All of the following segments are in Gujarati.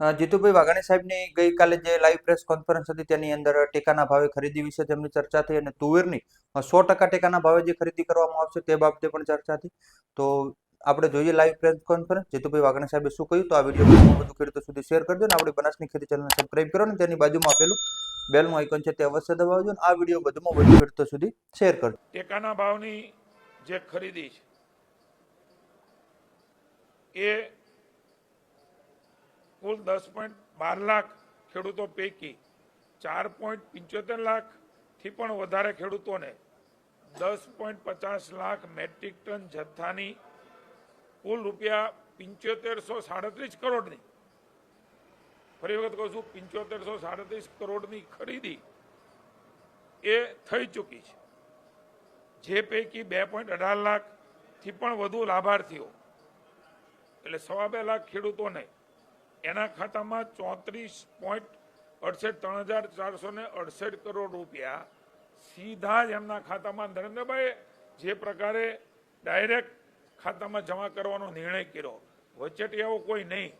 જીતુભાઈ વાઘાણી સાહેબની ગઈકાલે જે લાઈવ પ્રેસ કોન્ફરન્સ હતી તેની અંદર ટેકાના ભાવે ખરીદી વિશે તેમની ચર્ચા થઈ અને તુવેરની 100% ટેકાના ભાવે જે ખરીદી કરવામાં આવશે તે બાબતે પણ ચર્ચા થઈ. તો આપણે જોઈએ live press conference. Jitubhai Vaghani સાહેબે શું કહ્યું તો આ વિડીયો વધુમાં વધુ ખેડૂતો સુધી શેર કરજો અને આપણી બનાસની ખેતી ચેનલને સબસ્ક્રાઇબ કરો અને તેની બાજુમાં આપેલું બેલનું આઇકોન છે તે અવશ્ય દબાવજો અને આ વિડીયો વધુમાં વધુ ખેડૂતો સુધી શેર કરજો. ટેકાના ભાવની જે ખરીદી છે એ કુલ 10.12 લાખ ખેડૂતો પૈકી 4.75 લાખથી પણ વધારે ખેડૂતોને 10.50 લાખ મેટ્રિક ટન જથ્થાની કુલ રૂપિયા 7537 કરોડની, ફરી વખત કહું છું 7537 કરોડની ખરીદી એ થઈ ચૂકી છે. જે પૈકી 2.18 લાખથી પણ વધુ લાભાર્થીઓ એટલે 2.25 લાખ ખેડૂતોને એના ખાતામાં 34.68 કરોડ રૂપિયા સીધા જ એમના ખાતામાં નરેન્દ્રભાઈ જે પ્રકારે ડાયરેક્ટ ખાતામાં જમા કરવાનો નિર્ણય કર્યો, વચેટિયાઓ કોઈ નહીં,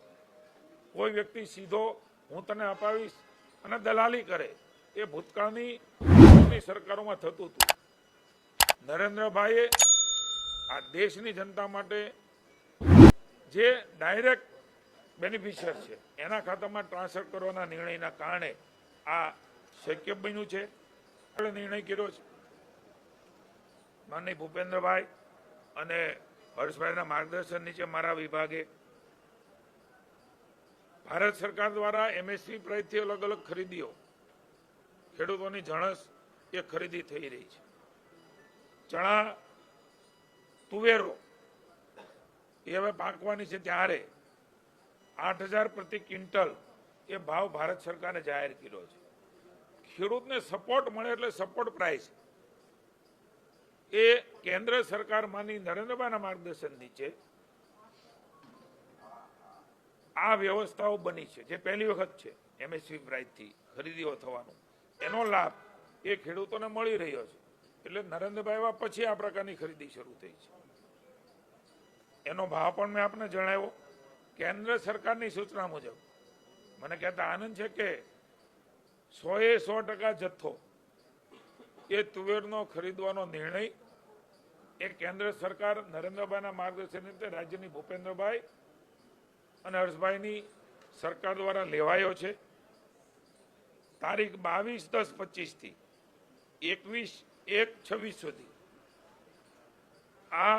કોઈ વ્યક્તિ સીધો હું તને અપાવીશ અને દલાલી કરે, એ ભૂતકાળની સરકારોમાં થતું હતું. નરેન્દ્રભાઈએ આ દેશની જનતા માટે જે ડાયરેક્ટ બેનિફિશિયર છે એના ખાતામાં ટ્રાન્સફર કરવાના નિર્ણયના કારણે આ શક્ય બન્યું છે. નિર્ણય કર્યો છે માનનીય ભૂપેન્દ્રભાઈ અને હર્ષભાઈના માર્ગદર્શન નીચે મારા વિભાગે ભારત સરકાર દ્વારા એમએસપી પ્રાઇસથી અલગ અલગ ખરીદીઓ ખેડૂતોની જણસ એ ખરીદી થઈ રહી છે. ચણા તુવેરો એ હવે પાકવાની છે ત્યારે 8,000 પ્રતિ ક્વિન્ટલ એ ભાવ ભારત સરકારે જાહેર કર્યો છે. ખેડૂતને સપોર્ટ મળે એટલે સપોર્ટ પ્રાઇસ એ કેન્દ્ર સરકાર માની નરેન્દ્રભાઈના માર્ગદર્શન નીચે આ વ્યવસ્થાઓ બની છે, જે પહેલી વખત છે એમએસપી પ્રાઇસથી ખરીદીઓ થવાનો. એનો લાભ એ ખેડૂતોને મળી રહ્યો છે. એટલે નરેન્દ્રભાઈ પછી આ પ્રકારની ખરીદી શરૂ થઈ છે. એનો ભાવ પણ મેં આપને જણાવ્યો. કેન્દ્ર સરકારની સૂચના મુજબ મને કહેતા આનંદ છે કે 100% જથ્થો એ તુવેરનો ખરીદવાનો નિર્ણય એ કેન્દ્ર સરકાર નરેન્દ્રભાઈના માર્ગદર્શન રીતે રાજ્યની ભૂપેન્દ્રભાઈ અને હર્ષભાઈની સરકાર દ્વારા લેવાયો છે. તારીખ 22/10/25 થી 21/1/26 સુધી આ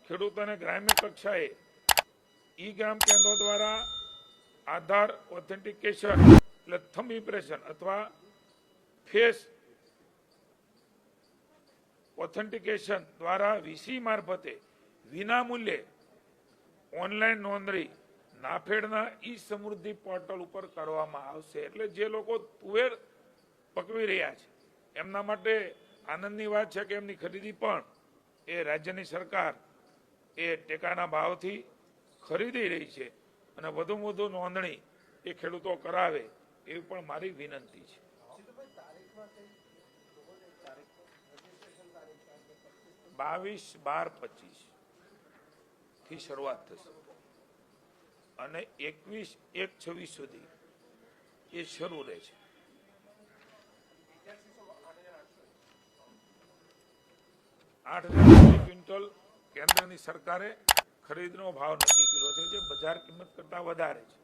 ખેડૂતોને ગ્રામ્ય કક્ષાએ ઈ ગ્રામ કેન્દ્રો દ્વારા આધાર ઓથેન્ટિકેશન એટલે થંબ ઇમ્પ્રેશન અથવા ફેસ ઓથેન્ટિકેશન દ્વારા વીસી મારફતે વિના મૂલ્યે ઓનલાઈન નોંધણી નાફેડના ઈ સમૃદ્ધિ પોર્ટલ ઉપર કરવામાં આવશે. એટલે જે લોકો તુવેર પકવી રહ્યા છે એમના માટે આનંદની વાત છે કે એમની ખરીદી પણ એ રાજ્યની સરકાર એ ટેકાના ભાવથી ખરીદી રહી છે અને વધુમાં વધુ નોંધણી એ ખેડૂતો કરાવે એવી પણ મારી વિનંતી છે. 22/12/25 થી શરૂઆત થશે અને 21/1/26 સુધી એ શરૂ રહે છે. 8,000 ક્વિન્ટલ કેન્દ્રની સરકારે ખરીદનો ભાવ નક્કી કર્યો છે, જે બજાર કિંમત કરતા વધારે છે.